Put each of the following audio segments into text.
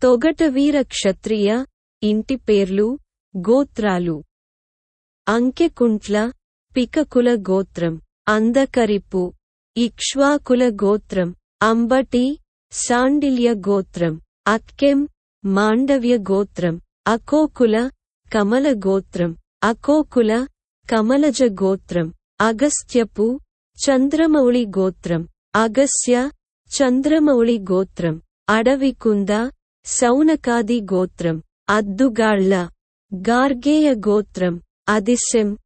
తొగటవీర క్షత్రియ ఇంటి పేర్లు గోత్రాలు. అంకెకుంట్ల పికకుల గోత్రం. అందకరిపు ఇక్ష్వాకుల గోత్రం. అంబటి శాండిల్య గోత్రం. అక్కెం మాండవ్య గోత్రం. అకోకుల కమల గోత్రం. అకోకుల కమలజ గోత్రం. అగస్త్యపు చంద్రమౌళి గోత్రం. అగస్య చంద్రమౌళి గోత్రం. అడవికుంద సౌనకాది గోత్రం. అద్దుగాళ్ల గార్గేయ గోత్రం. అదిశెం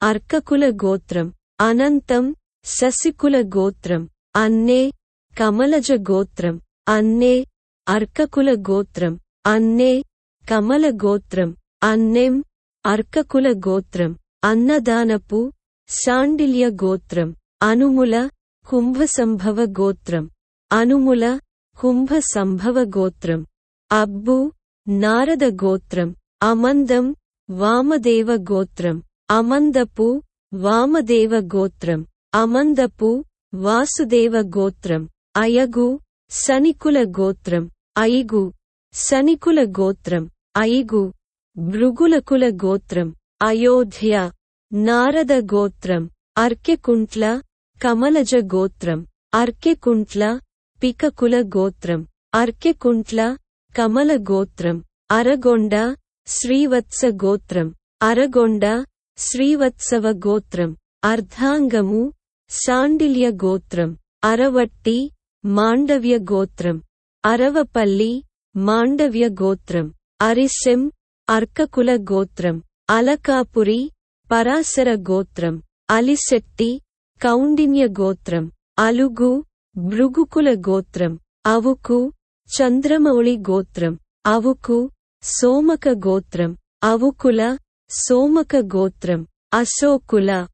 అర్కకుల గోత్రం. అనంతం శశికుల గోత్రం. అన్నే కమలజ గోత్రం. అన్నే అర్కకుల గోత్రం. అన్నే కమల గోత్రం. అన్నెం అర్కకుల గోత్రం. అన్నదానపు శాండిల్య గోత్రం. అనుముల కుంభసంభవ గోత్రం. అనుముల కుంభ సంభవ గోత్రం. అబ్బు నారద గోత్రం. అమందం వామదేవ గోత్రం. అమందపు వామదేవ గోత్రం. అమందపు వాసుదేవ గోత్రం. అయగు సనికుల గోత్రం. అయిగు సనికుల గోత్రం. అయిగు భృగులకుల గోత్రం. అయోధ్య నారద గోత్రం. అర్కెకుంట్ల కమలజ గోత్రం. అర్కెకుంట్ల పికకుల గోత్రం. అర్కెకుంట్ల కమల గోత్రం. అరగొండ శ్రీవత్స గోత్రం. అరగొండ శ్రీవత్సవ గోత్రం. అర్ధాంగము శాండిల్య గోత్రం. అరవట్టి మాండవ్య గోత్రం. అరవపల్లి మాండవ్య గోత్రం. అరిశెం అర్కకుల గోత్రం. అలకాపురి పరాశర గోత్రం. అలిశెట్టి కౌండిన్య గోత్రం. అలుగు భృగుకుల గోత్రం. అవుకు చంద్రమౌళి గోత్రం. అవుకు సోమక గోత్రం. అవుకుల సోమక గోత్రం. అశోకుల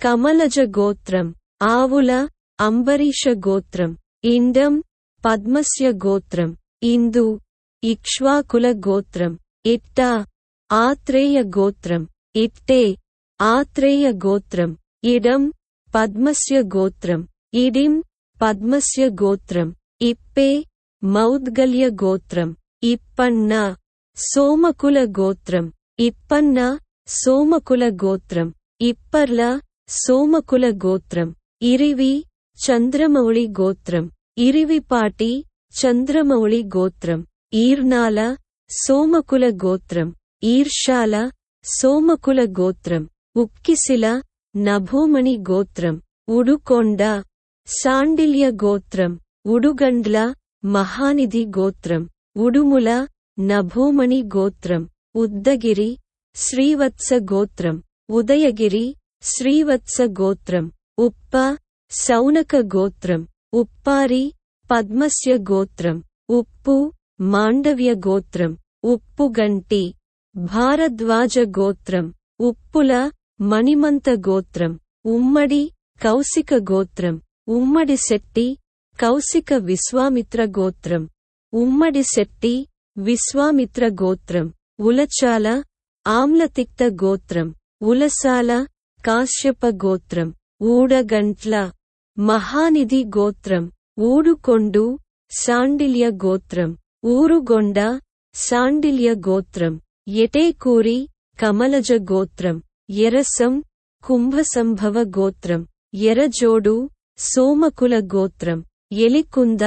కమలజ గోత్రం. ఆవుల అంబరీష గోత్రం. ఇండం పద్మస్య గోత్రం. ఇందు ఇక్ష్వాకుల గోత్రం. ఇట్ట ఆత్రేయ గోత్రం. ఇట్టే ఆత్రేయ గోత్రం. ఇడం పద్మస్య గోత్రం. ఇడిం పద్మస్య గోత్రం. ఇప్పే మౌద్గల్య గోత్రం. ఇప్పన్న సోమకుల గోత్రం. ఇప్పన్న సోమకుల గోత్రం. ఇప్పర్ల సోమకుల గోత్రం. ఇరివి చంద్రమౌళి గోత్రం. ఇరివిపాటి చంద్రమౌళి గోత్రం. ఈర్నాల సోమకుల గోత్రం. ఈర్షాల సోమకుల గోత్రం. ఉక్కిశిల నభోమణి గోత్రం. ఉడుకొండ శాండిల్య గోత్రం. ఉడుగండ్ల మహానిధి గోత్రం. ఉడుముల నభోమణి గోత్రం. ఉద్దగిరి శ్రీవత్స గోత్రం. ఉదయగిరి శ్రీవత్స గోత్రం. ఉప్ప సౌనక గోత్రం. ఉప్పారి పద్మస్య గోత్రం. ఉప్పు మాండవ్య గోత్రం. ఉప్పుగంటి భారద్వాజ గోత్రం. ఉప్పుల మణిమంత గోత్రం. ఉమ్మడి కౌశిక గోత్రం. ఉమ్మడి శెట్టి కౌశిక విశ్వామిత్ర గోత్రం. ఉమ్మడి శెట్టి విశ్వామిత్ర గోత్రం. ఉలచాల ఆమ్లతిక్త గోత్రం. ఉలసాల కాశ్యప గోత్రం. ఊడగంట్ల మహానిధి గోత్రం. ఊడుకొండు శాండిల్య గోత్రం. ఊరుగొండ శాండిల్య గోత్రం. ఎటేకూరి కమలజ గోత్రం. ఎరసం కుంభసంభవ గోత్రం. ఎరజోడు సోమకుల గోత్రం. ఎలికుంద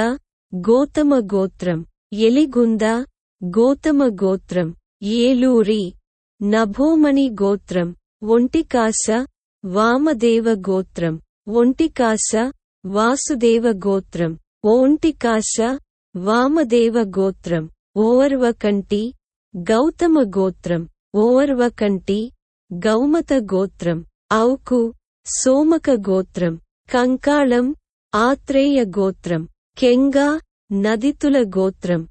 గోతమ గోత్రం. ఎలిగుంద గోతమ గోత్రం. ఏలూరి నభోమణి గోత్రం. ఒంటికాస వామదేవ గోత్రం. ఒంటికాస వాసుదేవ గోత్రం. ఓంటికాస వామదేవ గోత్రం. ఓర్వకంటి గౌతమ గోత్రం. ఓర్వకంటి గౌమత గోత్రం. ఔకు సోమక గోత్రం. కంకాళం ఆత్రేయ గోత్రం. కెంగ నదితుల గోత్రం.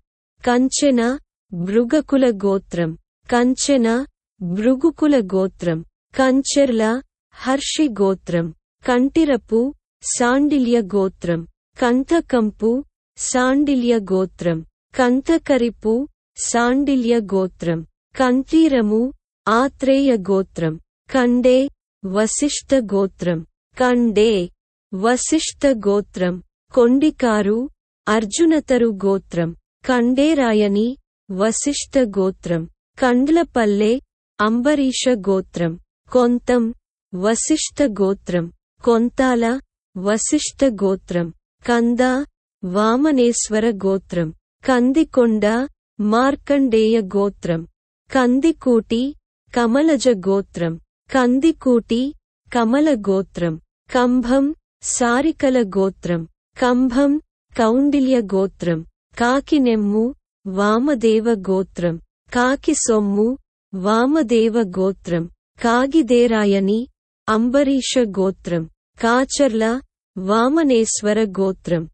కంచెన భృగకుల గోత్రం. కంచెన భృగుకుల గోత్రం. కంచెర్ల హర్షి గోత్రం. కంటిరపు శాండిల్య గోత్రం. కంఠకంపు శాండిల్య గోత్రం. కంఠకరిపు శాండిల్య గోత్రం. కంఠీరము ఆత్రేయ గోత్రం. కండే వశిష్ఠ గోత్రం. కండే వశిష్ఠ గోత్రం. కొండికారు అర్జునతరు గోత్రం. కండేరాయని వశిష్ఠ గోత్రం. కండ్లపల్లె అంబరీష గోత్రం. కొంతం వశిష్ఠ గోత్రం. కొంతాల వశిష్ఠ గోత్రం. కంద వామనేశ్వర గోత్రం. కందికొండ మార్కండేయ గోత్రం. కందికూటి కమలజ గోత్రం. కందికూటి కమల గోత్రం. కంభం సారికల గోత్రం. కంభం కౌండిల్య గోత్రం. కాకినెమ్ము వామదేవ గోత్రం. కాకి సొమ్ము వామదేవ గోత్రం. కాగిదేరాయని అంబరీష గోత్రం. కాచర్ల వామనేశ్వర గోత్రం.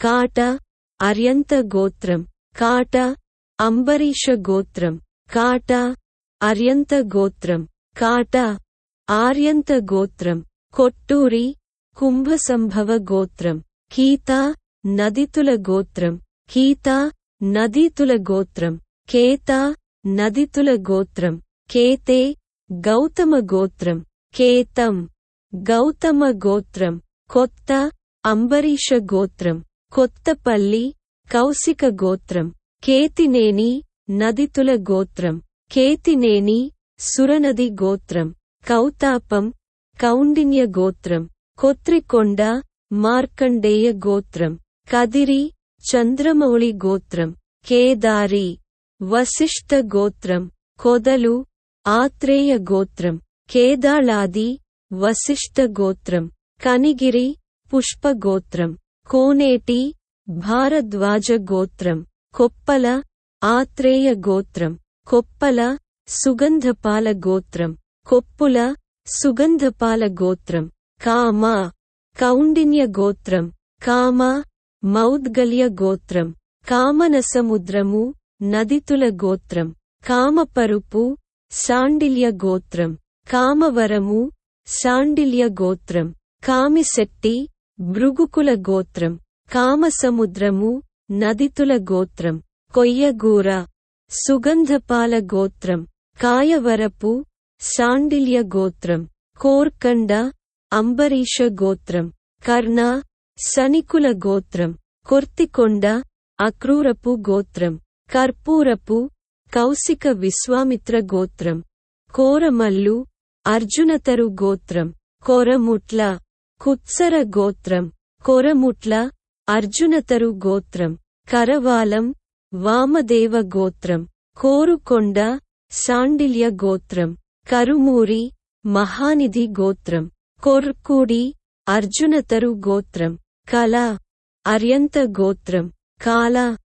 కాట అర్యంత గోత్రం. కాట అంబరీష గోత్రం. కాట అర్యంత గోత్రం. కాట ఆర్యంత గోత్రం. కొట్టూరి కుంభసంభవ గోత్రం. కీత నదితుల గోత్రం. కీత నదీతుల గోత్రం. కేత నదితుల గోత్రం. కేతే గౌతమ గోత్రం. కేతం గౌతమ గోత్రం. కొత్త అంబరీష గోత్రం. కొత్తపల్లి కౌశిక గోత్రం. కేతినేని నదితుల గోత్రం. కేతినేని సురనది గోత్రం. కౌతాపం కౌండిన్య గోత్రం. కొత్రికొండ మార్కండేయ గోత్రం. కదిరి చంద్రమౌళి గోత్రం. కేదారి వశిష్ఠ గోత్రం. కొదలు ఆత్రేయ గోత్రం. కేదాళాది వశిష్ఠ గోత్రం. కనిగిరి పుష్ప గోత్రం. కోనేటి భారద్వాజ గోత్రం. కొప్పల ఆత్రేయ గోత్రం. కొప్పల సుగంధపాల గోత్రం. కొప్పుల సుగంధపాల గోత్రం. కామ కౌండిన్య గోత్రం. కామ మౌద్గల్య గోత్రం. కామనసముద్రము నదితుల గోత్రం. కామపరుపు శాండిల్య గోత్రం. కామవరము శాండిల్య గోత్రం. కామిశెట్టి భృగుకుల గోత్రం. కామసముద్రము నదితుల గోత్రం. కొయ్యగూర సుగంధపాల గోత్రం. కాయవరపు శాండిల్య గోత్రం. కోర్కండ అంబరీష గోత్రం. కర్ణ సనికుల గోత్రం. కొర్తికొండ అక్రూరపు గోత్రం. కర్పూరపు కౌశిక విశ్వామిత్ర గోత్రం. కోరమల్లు అర్జునతరు గోత్రం. కొరముట్ల కుత్సర గోత్రం. కొరముట్ల అర్జునతరు గోత్రం. కరవాలం వామదేవ గోత్రం. కోరుకొండ శాండిల్య గోత్రం. కరుమూరి మహానిధి గోత్రం. కొర్కూడి అర్జునతరు గోత్రం. కల అర్యంత గోత్రం. కాల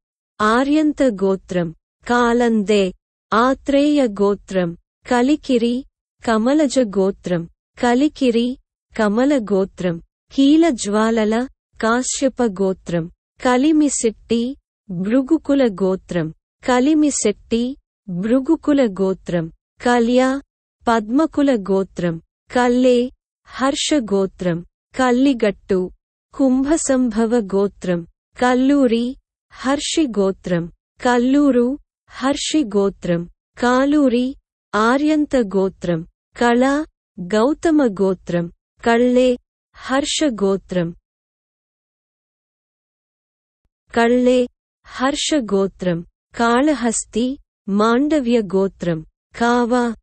ఆర్యంత గోత్రం. కాలందే ఆత్రేయ గోత్రం. కలికిరి కమలజ గోత్రం. కలికిరి కమల గోత్రం. కీలజ్వాలల కాశ్యప గోత్రం. కలిమిశెట్టి భృగుకుల గోత్రం. కలిమిశెట్టి భృగుకుల గోత్రం. కల్య పద్మకుల గోత్రం. కల్లే హర్ష గోత్రం. కల్లిగట్టు కుంభసంభవ గోత్రం. కల్లూరి హర్షి గోత్రం. కల్లూరు హర్షి గోత్రం. కాలూరి ఆర్యంత గోత్రం. కళ గౌతమ గోత్రం. కళ్ళే హర్ష గోత్రం. కళ్ళే హర్ష గోత్రం. కాళహస్తి మాండవ్య గోత్రం. కావ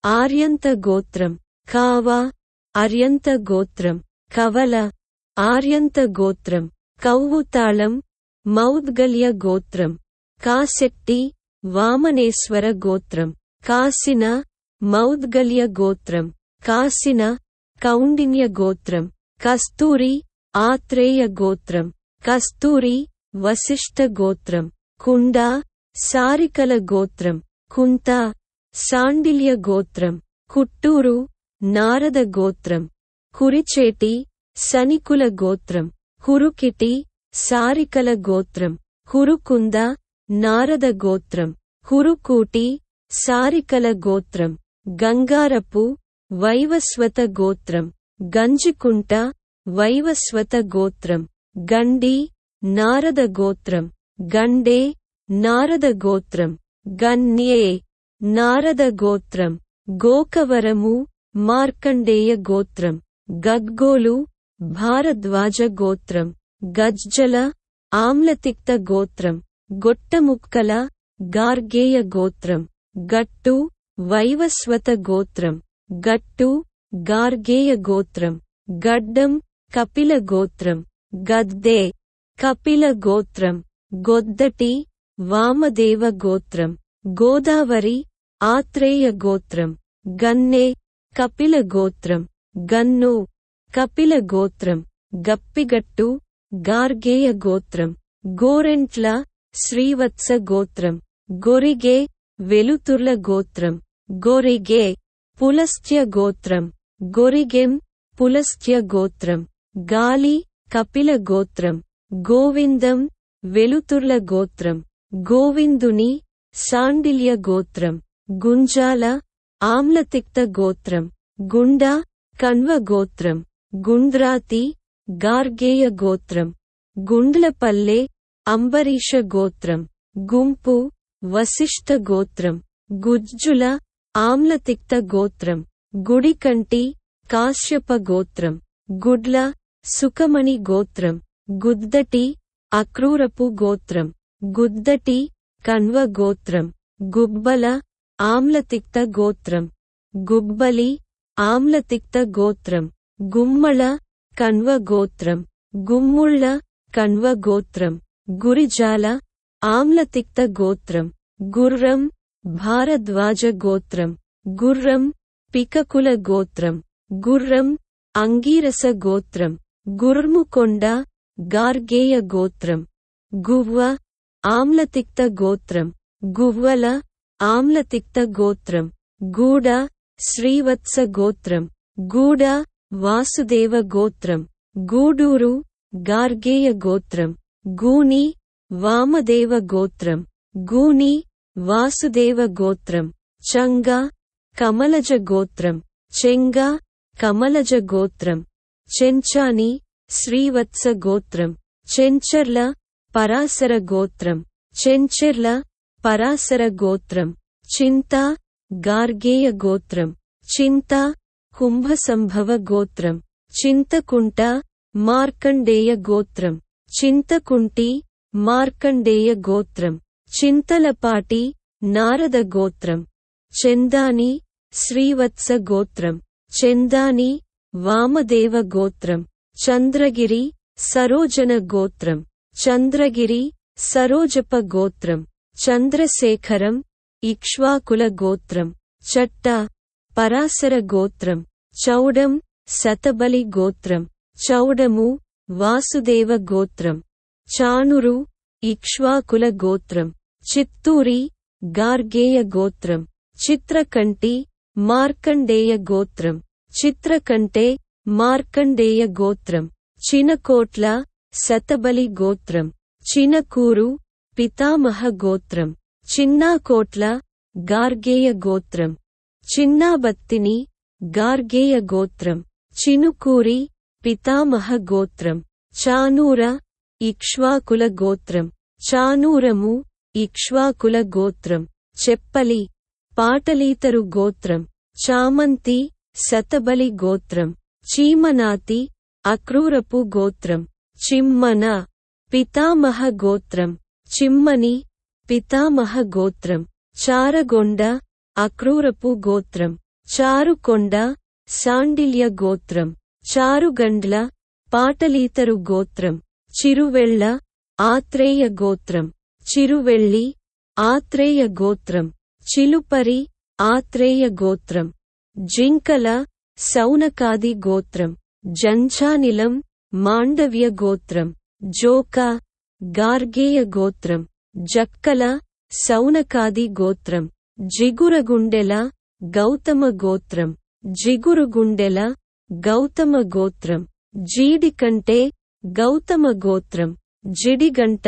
ఆర్యంత గోత్రం. కావ అర్యంత గోత్రం. కవల ఆర్యంత గోత్రం. కౌవుతాళం మౌద్గల్య గోత్రం. కాశెట్టి వామనేశ్వర గోత్రం. కాసిన మౌద్గల్య గోత్రం. కాసిన కౌండిన్య గోత్రం. కస్తూరి ఆత్రేయ గోత్రం. కస్తూరి వశిష్ఠ గోత్రం. కుండ సారికల గోత్రం. కుంత శాండిల్య గోత్రం. కుట్టూరు నారద గోత్రం. కురిచేటి సనికుల గోత్రం. కురుకిటి సారికల గోత్రం. కురుకుంద నారద గోత్రం. కురుకూటి సారికల గోత్రం. గంగారపు వైవస్వత గోత్రం. గంజికుంట వైవస్వత గోత్రం. గండి నారద గోత్రం. గండే నారద గోత్రం. గన్యే నారద గోత్రం. గోకవరము మార్కండేయ గోత్రం. గద్గోలు భారద్వాజ గోత్రం. గజ్జల ఆమ్లతిక్త గోత్రం. గొట్టముక్కల గార్గేయ గోత్రం. గట్టు వైవస్వత గోత్రం. గట్టు గార్గేయ గోత్రం. గడ్డం కపిల గోత్రం. గద్దే కపిల గోత్రం. గొద్దటి వామదేవ గోత్రం. గోదావరి ఆత్రేయ గోత్రం. గన్నె కపిల గోత్రం. గన్ను కపిల గోత్రం. గప్పిగట్టు గార్గేయ గోత్రం. గోరెంట్ల శ్రీవత్స గోత్రం. గొరిగే వెలుతుర్ల గోత్రం. గొరిగే పులస్త్య గోత్రం. గొరిగెం పులస్త్య గోత్రం. గాలి కపిల గోత్రం. గోవిందం వెలుతుర్ల గోత్రం. గోవిందుని శాండిల్య గోత్రం. గుంజాల ఆమ్లతిక్త గోత్రం. గుండ కణ్వ గోత్రం. గుండ్రాతి గార్గేయ గోత్రం. గుండ్లపల్లె అంబరీష గోత్రం. గుంపు వశిష్ఠ గోత్రం. గుజ్జుల ఆమ్లతిక్త గోత్రం. గుడికంటి కాశ్యప గోత్రం. గుడ్ల సుఖమణి గోత్రం. గుద్దటి అక్రూరపు గోత్రం. గుద్దటి కణ్వ గోత్రం. గుబ్బల ఆమ్లతిక్త గోత్రం. గుబ్బలి ఆమ్లతిక్త గోత్రం. గుమ్మళ కణ్వ గోత్రం. గుమ్ముళ్ళ కణ్వ గోత్రం. గురిజాల ఆమ్లతిక్త గోత్రం. గుర్రం భారద్వాజ గోత్రం. గుర్రం పికకుల గోత్రం. గుర్రం అంగీరస గోత్రం. గుర్ముకొండ గార్గేయ గోత్రం. గువ్వ ఆమ్లతిక్త గోత్రం. గువ్వల ఆమ్లతిక్త గోత్రం. గూడ శ్రీవత్స గోత్రం. గూడ వాసుదేవ గోత్రం. గూడూరు గార్గేయ గోత్రం. గూని వామదేవ గోత్రం. గూని వాసుదేవ గోత్రం. చంగ కమలజ గోత్రం. చెంగ కమలజ గోత్రం. చెంచాని శ్రీవత్స గోత్రం. చెంచర్ల పరాశర గోత్రం. చెంచెర్ల పరాశర గోత్రం. చింత గార్గేయ గోత్రం. చింత కుంభసంభవ గోత్రం. చింతకుంట మార్కండేయ గోత్రం. చింతకుంటి మార్కండేయ గోత్రం. చింతలపాటి నారద గోత్రం. చందాని శ్రీవత్స గోత్రం. చందాని వామదేవ గోత్రం. చంద్రగిరి సరోజన గోత్రం. చంద్రగిరి సరోజప గోత్రం. చంద్రశేఖరం ఇక్ష్వాకుల గోత్రం. చట్ట పరాశర గోత్రం. చౌడం శతబలి గోత్రం. చౌడము వాసుదేవ గోత్రం. చాణురు ఇక్ష్వాకుల గోత్రం. చిత్తూరి గార్గేయ గోత్రం. చిత్రకంటి మార్కండేయ గోత్రం. చిత్రకంటే మార్కండేయ గోత్రం. చినకోట్ల శతబలి గోత్రం. చినకూరు పితామహ గోత్రం. చిన్నాకోట్ల గార్గేయ గోత్రం. చిన్నాబత్తిని గార్గేయ గోత్రం. చినుకూరి పితామహ గోత్రం. చానూర ఇక్ష్వాకుల గోత్రం. చానూరము ఇక్ష్వాకుల గోత్రం. చెప్పలి పాటలీతరు గోత్రం. చామంతి శతబలి గోత్రం. చీమనాతి అక్రూరపు గోత్రం. చిమ్మన పితామహ గోత్రం. చిమ్మని పితామహ గోత్రం. చారగొండ అక్రూరపు గోత్రం. చారుకొండ శాండిల్య గోత్రం. చారుగండ్ల పాటలీతరు గోత్రం. చిరువెళ్ళ ఆత్రేయ గోత్రం. చిరువెళ్ళి ఆత్రేయ గోత్రం. చిలుపరి ఆత్రేయ గోత్రం. జింకల సౌనకాది గోత్రం. జంఝానిలం మాండవ్య గోత్రం. జోక గార్గేయ గోత్రం. జక్కల సౌనకాది గోత్రం. జిగురగుండెల గౌతమ గోత్రం. జిగురుగుండెల గౌతమ గోత్రం. జీడికంటే గౌతమ గోత్రం. జిడిగంట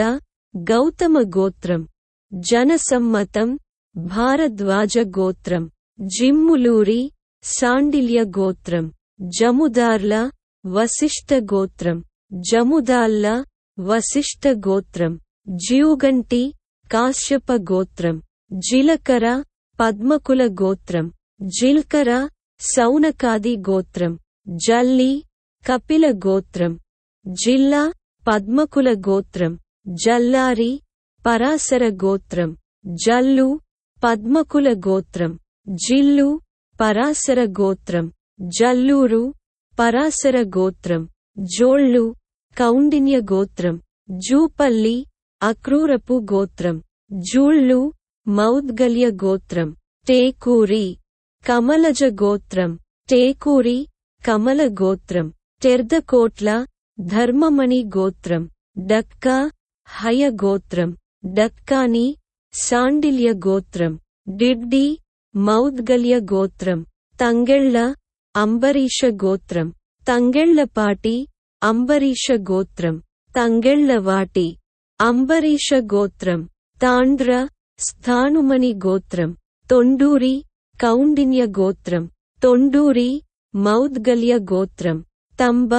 గౌతమ గోత్రం. జనసమ్మతం భారద్వాజ గోత్రం. జిమ్ములూరి శాండిల్య గోత్రం. జముదార్ల వశిష్ఠ గోత్రం. జముదాల్ల వశిష్ఠ గోత్రం. జియుగంటి కాశ్యప గోత్రం. జిలకర పద్మకుల గోత్రం. జిల్కర సౌనకాది గోత్రం. జల్లి కపిల గోత్రం. జిల్లా పద్మకుల గోత్రం. జల్లారి పరాశర గోత్రం. జల్లు పద్మకుల గోత్రం. జిల్లు పరాశర గోత్రం. జల్లూరు పరాశర గోత్రం. జోళ్ళు కౌండిన్య గోత్రం. జూపల్లి అక్రూరపు గోత్రం. జూళ్ళు మౌద్గల్య గోత్రం. టేకూరి కమలజ గోత్రం. టేకూరి కమల గోత్రం. టెర్దకోట్ల ధర్మమణి గోత్రం. డక్కా హయ గోత్రం. డక్కాని శాండిల్య గోత్రం. డిడ్డి మౌద్గల్య గోత్రం. తంగెళ్ళ అంబరీష గోత్రం. తంగెళ్ళపాటి అంబరీష గోత్రం. తంగెళ్ళవాటి అంబరీష గోత్రం. తాండ్ర స్థానుమణి గోత్రం. తొండూరి కౌండిన్య గోత్రం. తొండూరి మౌద్గల్య గోత్రం. తంబ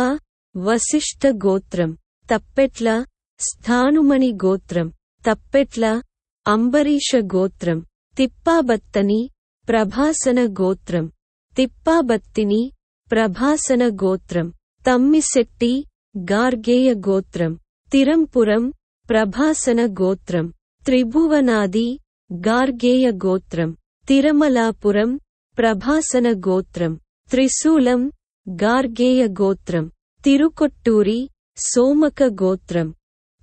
వశిష్ఠ గోత్రం. తప్పెట్ల స్థానుమణి గోత్రం. తప్పెట్ల అంబరీష గోత్రం. తిప్పాబత్తని ప్రభాసన గోత్రం. తిప్పాబత్తిని ప్రభాసన గోత్రం. తమ్మిశెట్టి గార్గేయ గోత్రం. తిరంపురం ప్రభాసన గోత్రం. త్రిభువనాది గార్గేయ గోత్రం. తిరుమలాపురం ప్రభాసన గోత్రం. త్రిశూలం గార్గేయ గోత్రం. తిరుకొట్టూరి సోమక గోత్రం.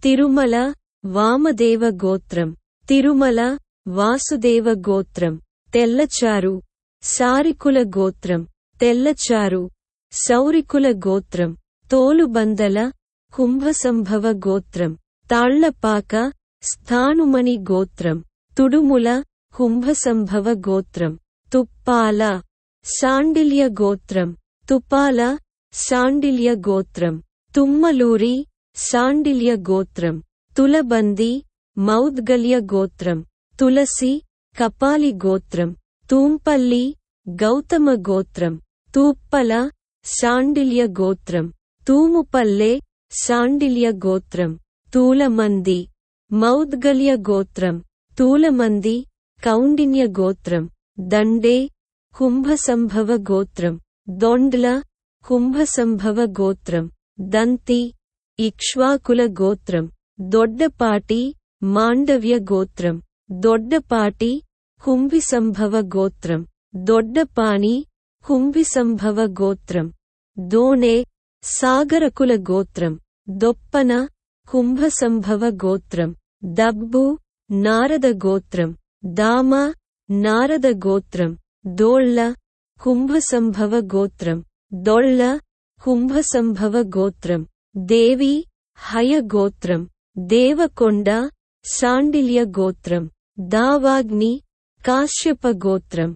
తిరుమల వామదేవ గోత్రం. తిరుమల వాసుదేవ గోత్రం. తెల్లచారు సారికుల గోత్రం. తెల్లచారు సౌరికుల గోత్రం. తోలుబందల కుంభసంభవ గోత్రం. తాళ్లపాక స్థానుమణి గోత్రం. తుడుముల కుంభసంభవ గోత్రం. తుప్పాల శాండిల్య గోత్రం. తుపాల శాండిల్య గోత్రం. తుమ్మలూరి శాండిల్య గోత్రం. తులబంది మౌద్గల్య గోత్రం. తులసి కపాలి గోత్రం. తూంపల్లి గౌతమ గోత్రం. తూప్పల శాండిల్య గోత్రం. తూముపల్లె శాండిల్య గోత్రం. తూలమంది మౌద్గల్య గోత్రం. తూలమంది కౌండిన్య గోత్రం. దండే కుంభసంభవ గోత్రం. దొండ్ల కుంభసంభవ గోత్రం. దంతి ఇక్ష్వాకుల గోత్రం. దొడ్డపాటి మాండవ్య గోత్రం. దొడ్డపాటి కుంభిసంభవ గోత్రం. దొడ్డపాని కుంభిసంభవ గోత్రం. దోణే సాగరకుల గోత్రం. దొప్పన కుంభసంభవ గోత్రం. దబ్బు నారద గోత్రం. దామ నారద గోత్రం. దోళ్ళ కుంభసంభవ గోత్రం. దొళ్ళ కుంభసంభవ గోత్రం. దేవి హయ గోత్రం. దేవకొండ శాండిల్య గోత్రం. దావాగ్ని కాశ్యప గోత్రం.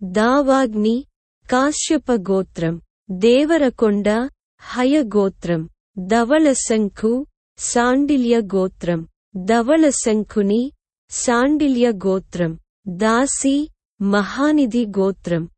దావాగ్ని కాశ్యప గోత్రం. దేవరకొండ హయ గోత్రం. ధవళశంఖు శాండిల్య గోత్రం. ధవళశంఖుని శాండిల్య గోత్రం. దాసి మహానిధి గోత్రం.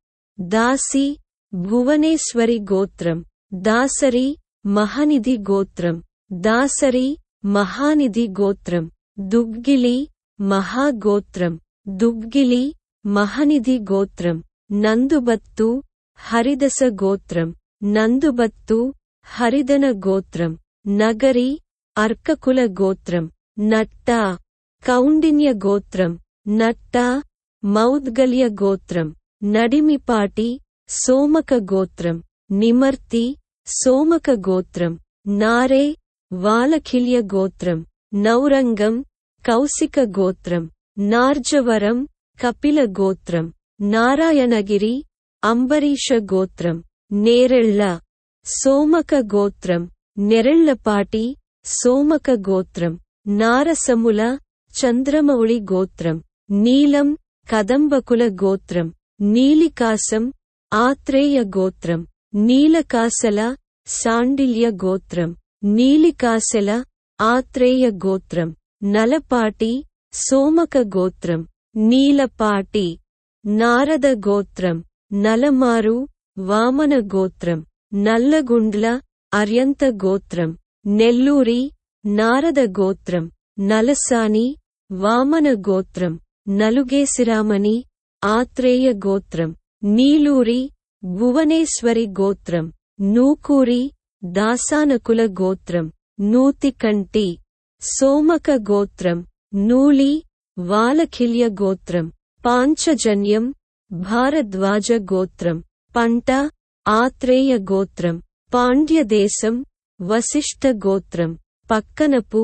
దాసి భువనేశ్వరి గోత్రం. దాసరి మహానిధి గోత్రం. దాసరి మహానిధి గోత్రం. దుగ్గిలి మహాగోత్రం. దుగ్గిలి మహనిధి గోత్రం. నందుబత్తు హరిదస గోత్రం. నందుబత్తు హరిదన గోత్రం. నగరి అర్కకుల గోత్రం. నట్టా కౌండిన్య గోత్రం. నట్టా మౌద్గల్య గోత్రం. నడిమిపాటి సోమక గోత్రం. నిమర్తి సోమక గోత్రం. నారే వాలఖిల్య గోత్రం. నౌరంగం కౌశిక గోత్రం. నార్జవరం కపిల గోత్రం. నారాయణగిరి అంబరీష గోత్రం. నేరెళ్ళ సోమక గోత్రం. నెరెళ్లపాటి సోమక గోత్రం. నారసముల చంద్రమౌళి గోత్రం. నీలం కదంబకుల గోత్రం. నీలికాసం ఆత్రేయ గోత్రం. నీలకాసల శాండిల్య గోత్రం. నీలికాసల ఆత్రేయ గోత్రం. నలపాటి సోమక గోత్రం. నీలపాటి నారద గోత్రం. నలమారు వామన గోత్రం. నల్లగుండ్ల అర్యంత గోత్రం. నెల్లూరి నారద గోత్రం. నలసాని వామన గోత్రం. నలుగేసిరామని ఆత్రేయ గోత్రం. నీలూరి భువనేశ్వరి గోత్రం. నూకూరి దాసానకుల గోత్రం. నూతికంటి సోమక గోత్రం నూలి వాలఖిల్య గోత్రం పాంచజన్యం భారద్వాజ గోత్రం పంట ఆత్రేయ గోత్రం పాండ్యదేశం వశిష్ఠ గోత్రం పక్కనపు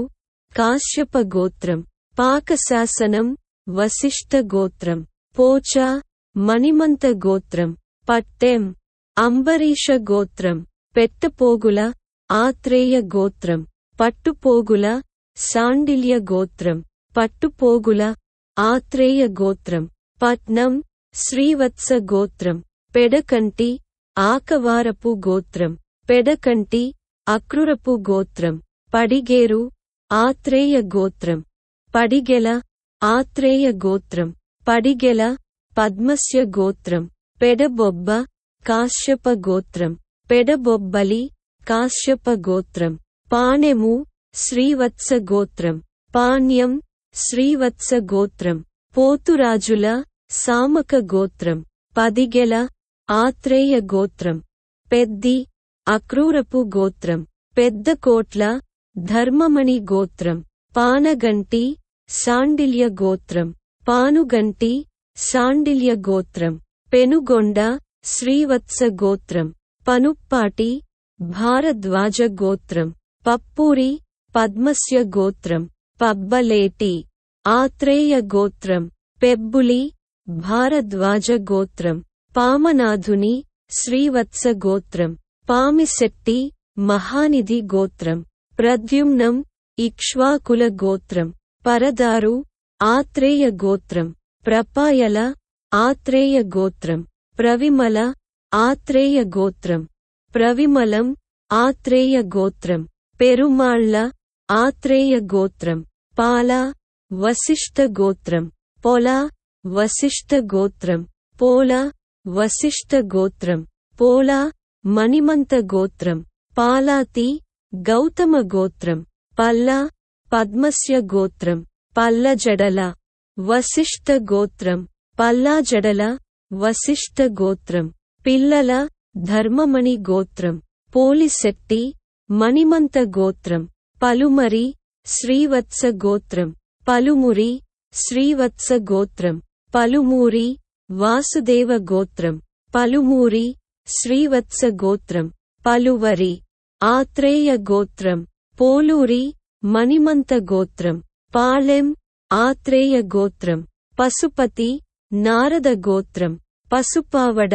కాశ్యప గోత్రం పాకశాసనం వశిష్ఠ గోత్రం పోచ మణిమంత గోత్రం పట్టెం అంబరీష గోత్రం పెట్టపోగుల ఆత్రేయ గోత్రం పట్టుపోగుల శాండిల్య గోత్రం పట్టుపోగుల ఆత్రేయ గోత్రం పట్నం శ్రీవత్స గోత్రం పెడకంటి ఆకవారపు గోత్రం పెడకంటి అక్రూరపు గోత్రం పడిగేరు ఆత్రేయ గోత్రం పడిగెల ఆత్రేయ గోత్రం పడిగెల పద్మస్య గోత్రం పెడబొబ్బ కాశ్యప గోత్రం పెడబొబ్బలి కాశ్యప గోత్రం పాణెము శ్రీవత్స గోత్రం పాణ్యం శ్రీవత్స గోత్రం పోతురాజుల సామక గోత్రం పదిగెల ఆత్రేయ గోత్రం పెద్ది అక్రూరపు గోత్రం పెద్దకోట్ల ధర్మమణి గోత్రం పానగంటి శాండిల్య గోత్రం పానుగంటి శాండిల్య గోత్రం పెనుగొండ శ్రీవత్స గోత్రం పనుప్పాటి భారద్వాజ గోత్రం పప్పూరి పద్మస్య గోత్రం పబ్బలేటి ఆత్రేయ గోత్రం పెబ్బులి భారద్వాజ గోత్రం పామనాథుని శ్రీవత్స గోత్రం పామిశెట్టి మహానిధి గోత్రం ప్రద్యుమ్నం ఇక్ష్వాకుల గోత్రం పరదారు ఆత్రేయ గోత్రం ప్రపాయల ఆత్రేయ గోత్రం ప్రవిమల ఆత్రేయ గోత్రం ప్రవిమలం ఆత్రేయ గోత్రం పెరుమాళ్ల ఆత్రేయ గోత్రం పాల వశిష్ఠ గోత్రం పొల వశిష్ఠ గోత్రం పోల వశిష్ఠ గోత్రం పోల మణిమంత గోత్రం పాలాతి గౌతమ గోత్రం పల్ల పద్మస్య గోత్రం పల్లజడల వశిష్ఠ గోత్రం పల్లాజడల వశిష్ఠ గోత్రం పిల్లల ధర్మమణి గోత్రం పోలిశెట్టి మణిమంత గోత్రం పలుమరి శ్రీవత్స గోత్రం పలుమురి శ్రీవత్స గోత్రం పలుమూరి వాసుదేవ గోత్రం పలుమూరి శ్రీవత్స గోత్రం పలువరి ఆత్రేయ గోత్రం పోలూరి మణిమంత గోత్రం పాళెం ఆత్రేయ గోత్రం పశుపతి నారద గోత్రం పసుపావడ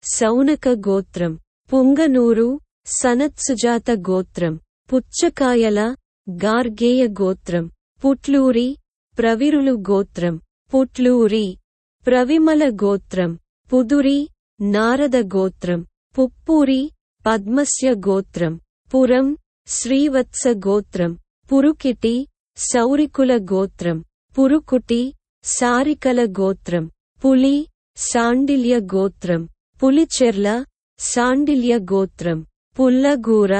సౌనక గోత్రం పుంగనూరు సనత్సుజాత గోత్రం పుచ్చకాయల గార్గేయ గోత్రం పుట్లూరి ప్రవిరులు గోత్రం పుట్లూరి ప్రవిమల గోత్రం పుదురి నారద గోత్రం పుప్పూరి పద్మస్య గోత్రం పురం శ్రీవత్స గోత్రం పురుకిటి సౌరికుల గోత్రం పురుకుటి సారికల గోత్రం పులి శాండిల్య గోత్రం పులిచెర్ల శాండిల్య గోత్రం పుల్లగూర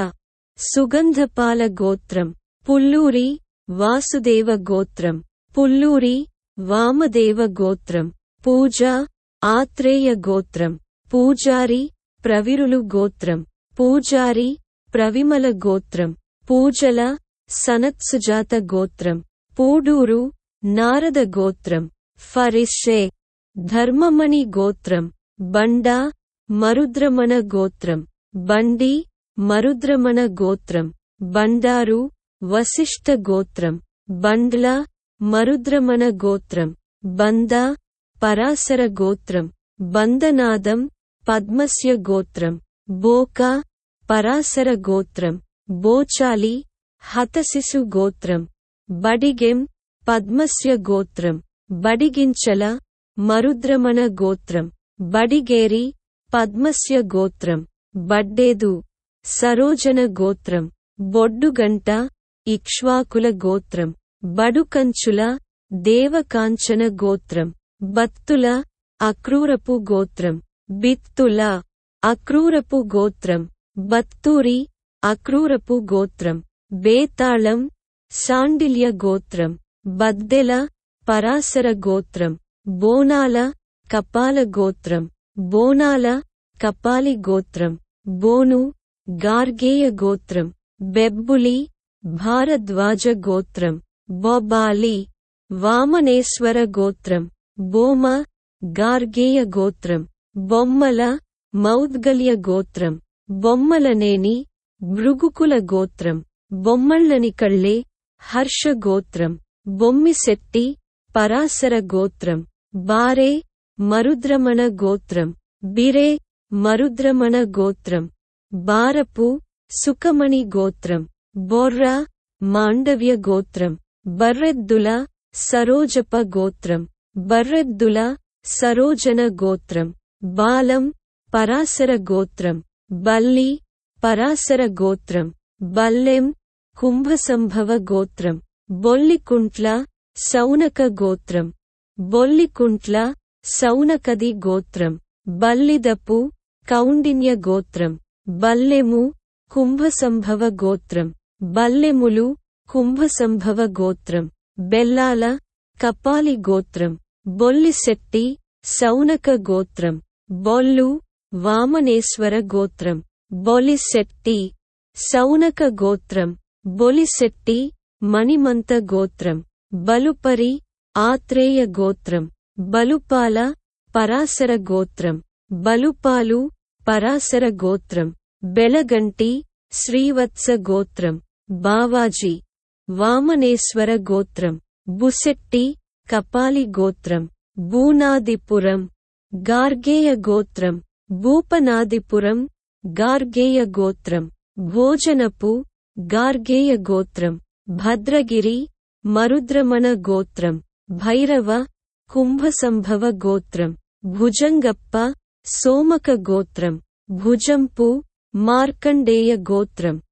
సుగంధపాల గోత్రం పుల్లూరి వాసుదేవ గోత్రం పుల్లూరి వామదేవ గోత్రం పూజ ఆత్రేయ గోత్రం పూజారి ప్రవిరులు గోత్రం పూజారి ప్రవిమల గోత్రం పూజల సనత్సుజాత గోత్రం పూడూరు నారద గోత్రం ఫరిషే ధర్మమణి గోత్రం బండ మరుద్రమణ గోత్రం బండి మరుద్రమణ గోత్రం బండారు వశిష్ఠ గోత్రం బండ్ల మరుద్రమణ గోత్రం బంద పరాశర గోత్రం బందనాదం పద్మస్య గోత్రం బోక పరాశర గోత్రం బోచాలి హతశిశు గోత్రం బడిగెం పద్మస్య గోత్రం బడిగించల మరుద్రమణ గోత్రం బడిగేరి పద్మస్య గోత్రం బడ్డేదు సరోజన గోత్రం బొడ్డుగంట ఇక్ష్వాకుల గోత్రం బడుకంచుల దేవకాంచన గోత్రం బత్తుల అక్రూరపు గోత్రం బిత్తుల అక్రూరపు గోత్రం బత్తూరి అక్రూరపు గోత్రం బేతాళం శాండిల్య గోత్రం బద్దెల పరాశర గోత్రం బోనాల కపాల గోత్రం బోనాల కపాలి గోత్రం బోను గార్గేయ గోత్రం బెబ్బులి భారద్వాజ గోత్రం. బొబాలి వామనేశ్వర గోత్రం. బోమ గార్గేయ గోత్రం. బొమ్మల మౌద్గల్య గోత్రం. బొమ్మలనేని భృగుకుల గోత్రం. బొమ్మళ్ళనికళ్ళే హర్ష గోత్రం. బొమ్మిశెట్టి పరాశర గోత్రం. బారే మరుద్రమణ గోత్రం. బిరే మరుద్రమణ గోత్రం. బారపు సుఖమణి గోత్రం. బొర్ర మాండవ్య గోత్రం. బర్రెద్దుల సరోజప గోత్రం. బర్రెద్దుల సరోజన గోత్రం. బాలం పరాశర గోత్రం. బల్లి పరాశర గోత్రం. బల్లెం కుంభసంభవ గోత్రం. బొల్లికుంట్ల సౌనక గోత్రం. బొల్లికుంట్ల సౌనకది గోత్రం. బల్లిదపు కౌండిన్య గోత్రం. బల్లెము కుంభసంభవ గోత్రం. బల్లెములు కుంభసంభవ గోత్రం. బెల్లాల కపాలి గోత్రం. బొల్లిశెట్టి సౌనక గోత్రం. బొల్లు వామనేశ్వర గోత్రం. బొలిశెట్టి సౌనక గోత్రం. బొలిశెట్టి మణిమంత గోత్రం. బలుపరి ఆత్రేయ గోత్రం. బలుపాల పరాశర గోత్రం. బలుపాలు పరాశర గోత్రం. బెలగంటి శ్రీవత్స గోత్రం. బావాజీ వామనేశ్వర గోత్రం. బుసెట్టి కపాలి గోత్రం. బూనాదిపురం గార్గేయ గోత్రం. భూపనాదిపురం గార్గేయ గోత్రం. భోజనపు గార్గేయ గోత్రం. భద్రగిరి మరుద్రమణ గోత్రం. భైరవ కుంభసంభవ గోత్రం. భుజంగప్ప సోమక గోత్రం. భుజంపు మార్కండేయ గోత్రం.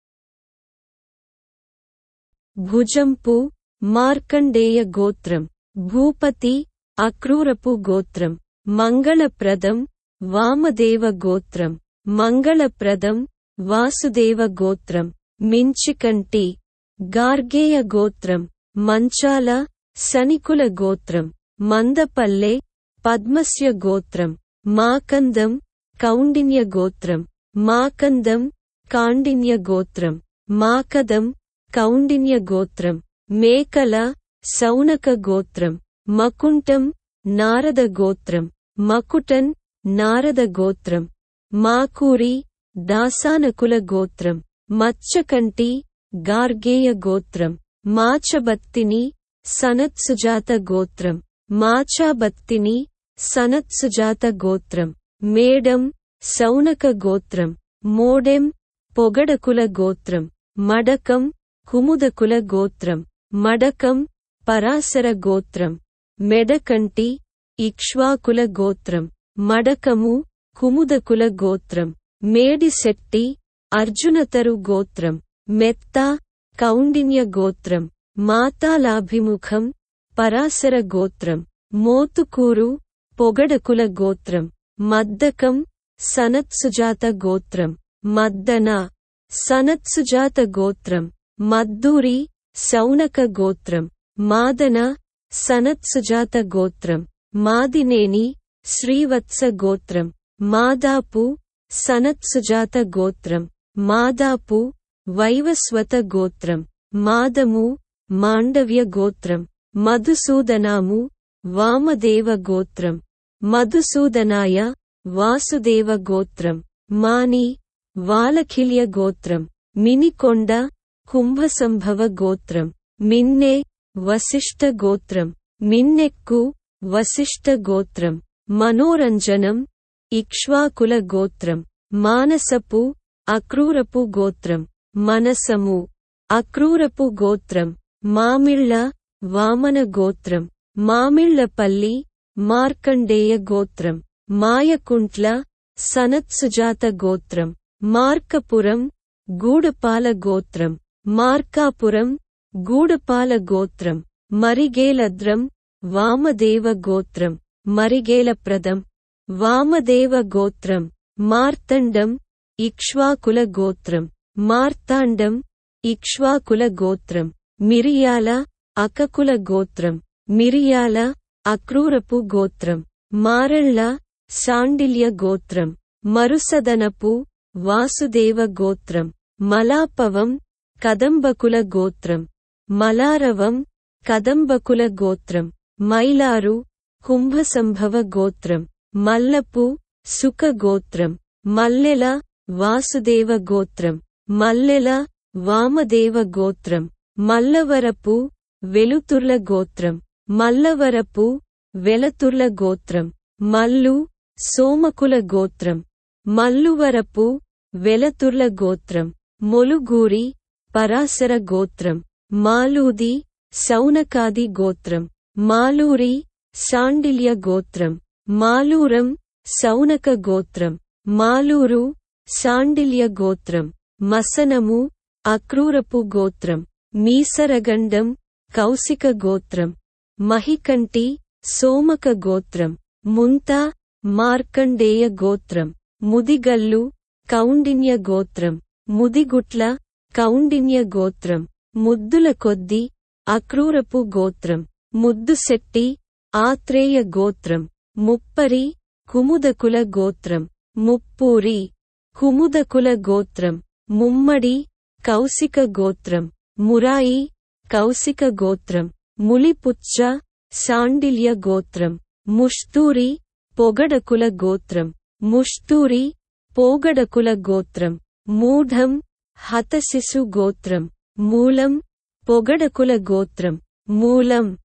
భుజంపు మార్కండేయ గోత్రం. భూపతి అక్రూరపు గోత్రం. మంగళప్రదం వామదేవ గోత్రం. మంగళప్రదం వాసుదేవ గోత్రం. మించికంటి గార్గేయ గోత్రం. మంచాల సనికుల గోత్రం. మందపల్లె పద్మస్య గోత్రం. మాకందం కౌండిన్య గోత్రం. మాకందం కాండిన్య గోత్రం. మాకదం కౌండిన్య గోత్రం. మేకల సౌనక గోత్రం. మకుంటం నారద గోత్రం. మకుటన్ నారద గోత్రం. మాకూరి దాసానకుల గోత్రం. మచ్చకంటి గార్గేయ గోత్రం. మాచబత్తిని సనత్సుజాత గోత్రం. మాచాబత్తిని సనత్సుజాత గోత్రం. మేడం సౌనక గోత్రం. మోడెం పొగడకుల గోత్రం. మడకం కుముదకుల గోత్రం. మడకం పరాశర గోత్రం. మెడకంటి ఇక్ష్వాకుల గోత్రం. మడకము కుముదకుల గోత్రం. మేడిశెట్టి అర్జునతరు గోత్రం. మెత్త కౌండిన్య గోత్రం. మాతాలాభిముఖం పరాశర గోత్రం. మోతుకూరు పొగడకుల గోత్రం. మద్దకం సనత్సుజాత గోత్రం. మద్దన సనత్సుజాత గోత్రం. మద్దూరి సౌనక గోత్రం. మాదన సనత్సుజాత గోత్రం. మాదినేని శ్రీవత్స గోత్రం. మాదాపు సనత్సుజాత గోత్రం. మాదాపు వైవస్వత గోత్రం. మాదము మాండవ్య గోత్రం. మధుసూదనాము వామదేవ గోత్రం. మధుసూదనాయ వాసుదేవ గోత్రం. మాని వాలఖిల్య గోత్రం. మినికొండ కుంభసంభవ గోత్రం. మిన్నె వశిష్ఠ గోత్రం. మిన్నెక్కు వశిష్ఠ గోత్రం. మనోరంజనం ఇక్ష్వాకుల గోత్రం. మానసపు అక్రూరపు గోత్రం. మనసము అక్రూరపు గోత్రం. మామిళ్ళ వామన గోత్రం. మామిళ్ళపల్లి మార్కండేయ గోత్రం. మాయకుంట్ల సనత్సుజాత గోత్రం. మార్కపురం గూడపాల గోత్రం. మార్కాపురం గూడపాల గోత్రం. మరిగేలద్రం వామదేవ గోత్రం. మరిగేలప్రదం వామదేవ గోత్రం. మార్తండం ఇక్ష్వాకుల గోత్రం. మార్తాండం ఇక్ష్వాకుల గోత్రం. మిరియాల అకకుల గోత్రం. మిరియాల అక్రూరపు గోత్రం. మారళ్ళ శాండిల్య గోత్రం. మరుసదనపు వాసుదేవ గోత్రం. మలాపవం కదంబకుల గోత్రం. మలారవం కదంబకుల గోత్రం. మైలారు కుంభసంభవ గోత్రం. మల్లపు సుక గోత్రం. మల్లెల వాసుదేవ గోత్రం. మల్లెల వామదేవ గోత్రం. మల్లవరపు వెలుతుర్ల గోత్రం. మల్లవరపు వెలతుర్ల గోత్రం. మల్లు సోమకుల గోత్రం. మల్లువరపు వెలతుర్ల గోత్రం. మొలుగూరి పరాశర గోత్రం. మాలూది సౌనకాది గోత్రం. మాలూరి శాండిల్య గోత్రం. మాలూరం సౌనక గోత్రం. మాలూరు శాండిల్య గోత్రం. మసనము అక్రూరపు గోత్రం. మీసరగండం కౌశిక గోత్రం. మహికంటి సోమక గోత్రం. ముంత మార్కండేయ గోత్రం. ముదిగల్లు కౌండిన్య గోత్రం. ముదిగుట్ల కౌండిన్య గోత్రం. ముద్దుల కొద్ది అక్రూరపు గోత్రం. ముద్దుశెట్టి ఆత్రేయ గోత్రం. ముప్పరి కుముదకుల గోత్రం. ముప్పూరి కుముదకుల గోత్రం. ముమ్మడి కౌశిక గోత్రం. మురాయి కౌశిక గోత్రం. ములిపుచ్చ శాండిల్య గోత్రం. ముష్తూరి పొగడకుల గోత్రం. ముష్తూరి పోగడకుల గోత్రం. మూఢం హతశిశు గోత్రం. మూలం పొగడకుల గోత్రం. మూలం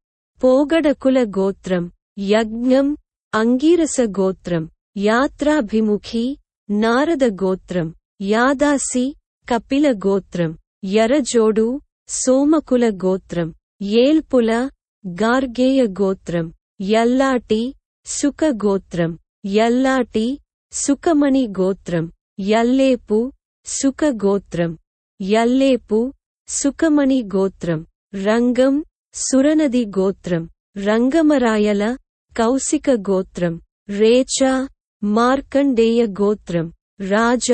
పోగడకుల గోత్రం. యజ్ఞం అంగీరస గోత్రం. యాత్రాభిముఖి నారద గోత్రం. యాదాసి కపిల గోత్రం. యరజోడు సోమకుల గోత్రం. ఏల్పుల గార్గేయ గోత్రం. యల్లాటి సుక గోత్రం. యల్లాటి సుకమణి గోత్రం. యల్లేపు సుక గోత్రం. యల్లేపు సుకమణి గోత్రం. రంగం సురనది గోత్రం. రంగమరాయల కౌశిక గోత్రం. రేచ మార్కండేయ గోత్రం. రాజ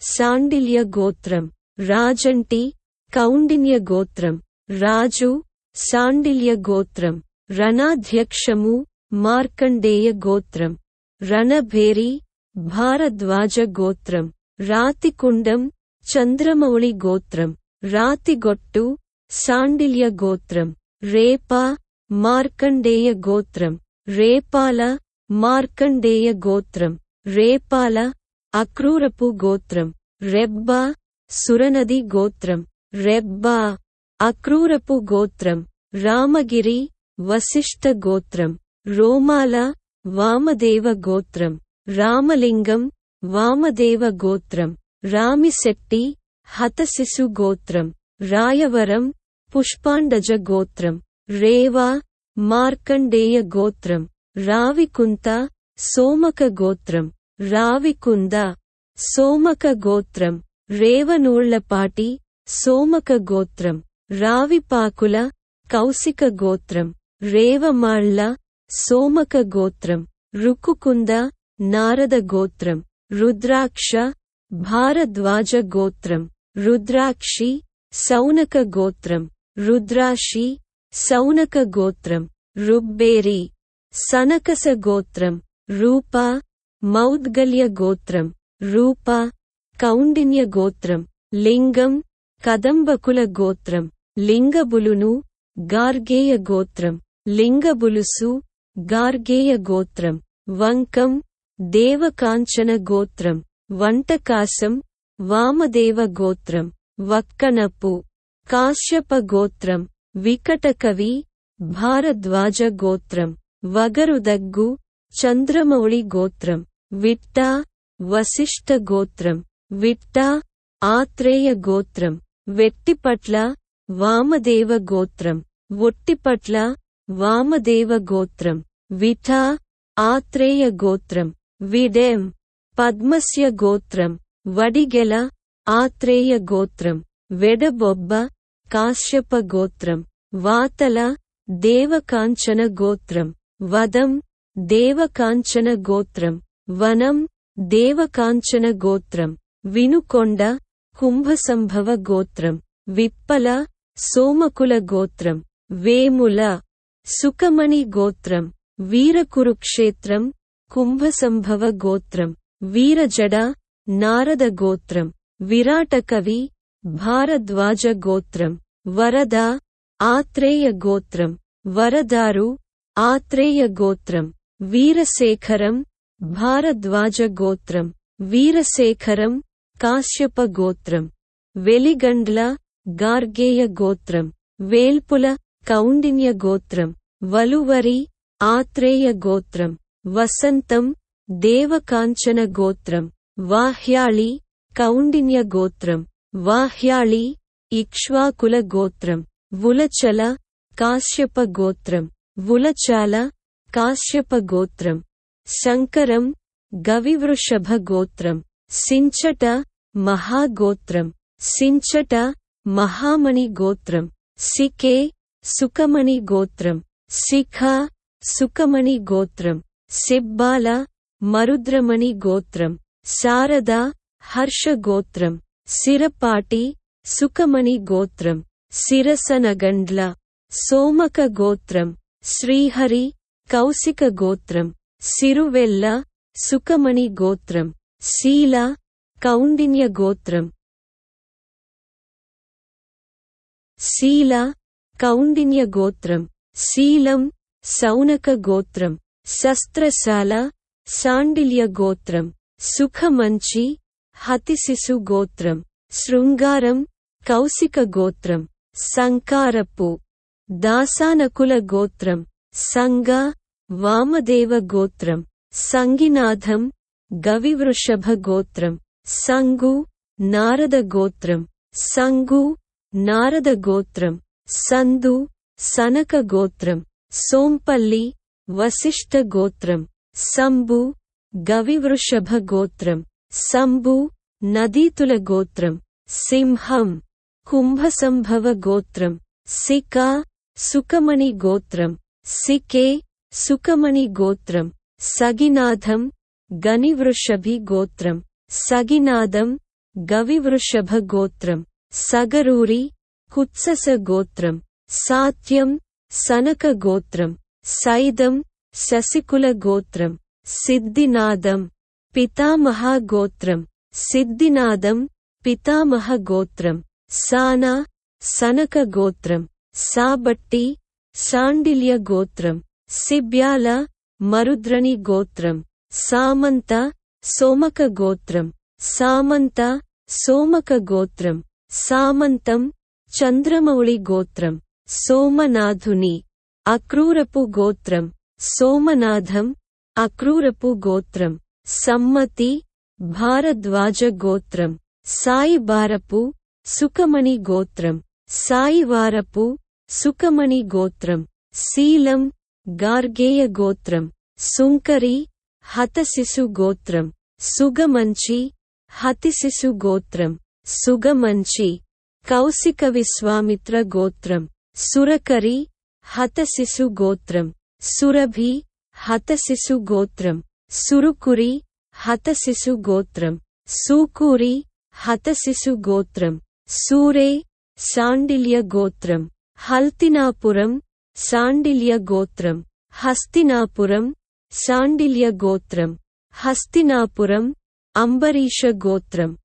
శాండిల్య గోత్రం. రాజంటి కౌండిన్య గోత్రం. రాజు శాండిల్య గోత్రం. రణాధ్యక్షము మార్కండేయ గోత్రం. రణభేరి భారద్వాజ గోత్రం. రాతికుండం చంద్రమౌళి గోత్రం. రాతిగొట్టు శాండిల్య గోత్రం. రేప మార్కండేయ గోత్రం. రేపాల మార్కండేయ గోత్రం. రేపాల అక్రూరపు గోత్రం. రెబ్బ సురనది గోత్రం. రెబ్బ అక్రూరపు గోత్రం. రామగిరి వశిష్ఠ గోత్రం. రోమాల వామదేవ గోత్రం. రామలింగం వామదేవ గోత్రం. రామిశెట్టి హతశిశు గోత్రం. రాయవరం పుష్పాండజ గోత్రం. రేవా మార్కండేయ గోత్రం. రావికుంత సోమక గోత్రం. రావికుంద సోమక గోత్రం. రేవనూళ్లపాటి సోమక గోత్రం. రావిపాకుల కౌశిక గోత్రం. రేవమాళ్ల సోమక గోత్రం. రుక్కుకుంద నారద గోత్రం. రుద్రాక్ష భారద్వాజ గోత్రం. రుద్రాక్షి సౌనక గోత్రం. రుద్రాషి సౌనక గోత్రం. రుబ్బేరి సనకస గోత్రం. రూప మౌద్గల్య గోత్రం. రూప కౌండిన్య గోత్రం. లింగం కదంబకుల గోత్రం. లింగబులును గార్గేయ గోత్రం. లింగబులుసు గార్గేయ గోత్రం. వంకం దేవకాంచన గోత్రం. వంటకాసం వామదేవ గోత్రం. వక్కనపు కాశ్యప గోత్రం. వికటకవి భారద్వాజ గోత్రం. వగరుదగ్గు చంద్రమౌళి గోత్రం. విట్ట వశిష్ఠ గోత్రం. విట్ట ఆత్రేయ గోత్రం. వెట్టిపట్ల వామదేవ గోత్రం. ఒట్టిపట్ల వామదేవ గోత్రం. విఠ ఆత్రేయ గోత్రం. విడెం పద్మస్య గోత్రం. వడిగెల ఆత్రేయ గోత్రం. వెడబొబ్బ కాశ్యప గోత్రం. వాతల దేవకాంచన గోత్రం. వదం దేవకాంచన గోత్రం. వనం దేవకాంచన గోత్రం. వినుకొండ కుంభసంభవ గోత్రం. విప్పల సోమకుల గోత్రం. వేముల సుకమణి గోత్రం. వీరకురుక్షేత్రం కుంభసంభవ గోత్రం. వీరజడ నారద గోత్రం. విరాటకవి భారద్వాజ గోత్రం. వరద ఆత్రేయ గోత్రం. వరదారు ఆత్రేయ గోత్రం. వీరశేఖరం భారద్వాజ గోత్రం. వీరశేఖరం కాశ్యప గోత్రం. వెలిగండ్ల గార్గేయ గోత్రం. వేల్పుల కౌండిన్య గోత్రం. వలువరి ఆత్రేయ గోత్రం. వసంతం దేవకాంచన గోత్రం. వాహ్యాళి కౌండిన్య గోత్రం. వాహ్యాళి ఇక్ష్వాకుల గోత్రం. వులచల కాశ్యప గోత్రం. వులచాల కాశ్యప గోత్రం. శంకరం గవివృషభ గోత్రం. సించట మహాగోత్రం. సించట మహామణి గోత్రం. సికే సుకమణి గోత్రం. శిఖ సుకమణి గోత్రం. సిబ్బాల మరుద్రమణి గోత్రం. శారద హర్ష గోత్రం. సిరపాటి సుకమణి గోత్రం. శిరసనగండ్ల సోమక గోత్రం. శ్రీహరి కౌశిక గోత్రం. సిరువెల్ల సుకమణి గోత్రం. శీల కౌండిన్య గోత్రం. శీల కౌండిన్య గోత్రం. శీలం సౌనక గోత్రం. శస్త్రశాల శాండిల్య గోత్రం. సుఖమంచి హతిశిశు గోత్రం. శృంగారం కౌశిక గోత్రం. సంకారపు దాసానకుల గోత్రం. సంగ వామదేవ గోత్రం. సంగినాథం గవివృషభ గోత్రం. సంగు నారద గోత్రం. సంగు నారద గోత్రం. సందు సనక గోత్రం. సోంపల్లి వశిష్ఠ గోత్రం. సంబు గవివృషభ గోత్రం. సంబు నదీతుల గోత్రం. సింహం కుంభసంభవ గోత్రం. సిక సుకమణి గోత్రం. సికే సుకమణి గోత్రం. సగినాథం గనివృషభి గోత్రం. సగినాదం గవివృషభ గోత్రం. సగరూరి కుత్సస గోత్రం. సాత్యం సనక గోత్రం. సైదం శశికుల గోత్రం. సిద్ధినాదం పితామహ గోత్రం. సిద్ధినాదం పితామహ గోత్రం. సాన సనక గోత్రం. సాబట్టి శాండిల్య గోత్రం. సిబ్యాల మరుద్రని గోత్రం. సామంత సోమక గోత్రం. సామంత సోమక గోత్రం. సామంతం చంద్రమౌళి గోత్రం. సోమనాథుని అక్రూరపు గోత్రం. సోమనాథం అక్రూరపు గోత్రం. సమ్మతి భారద్వాజ గోత్రం. సాయిబారపు సుకమణి గోత్రం. సాయివారపు సుకమణి గోత్రం. శీలం గార్గేయ గోత్రం. సుంకరి హతశిశు గోత్రం. సుగమంచి హతిశిశు గోత్రం. సుగమంచి కౌశిక విశ్వామిత్ర గోత్రం. సురకరి హతశిశు గోత్రం. సురభి హతశిశు గోత్రం. సురుకురి హతశిశు గోత్రం. సూకూరి హతశిశు గోత్రం. సూరే శాండిల్య గోత్రం. హల్తినాపురం శాండిల్య గోత్రం. హస్తినాపురం శాండిల్య గోత్రం. హస్తినాపురం అంబరీష గోత్రం.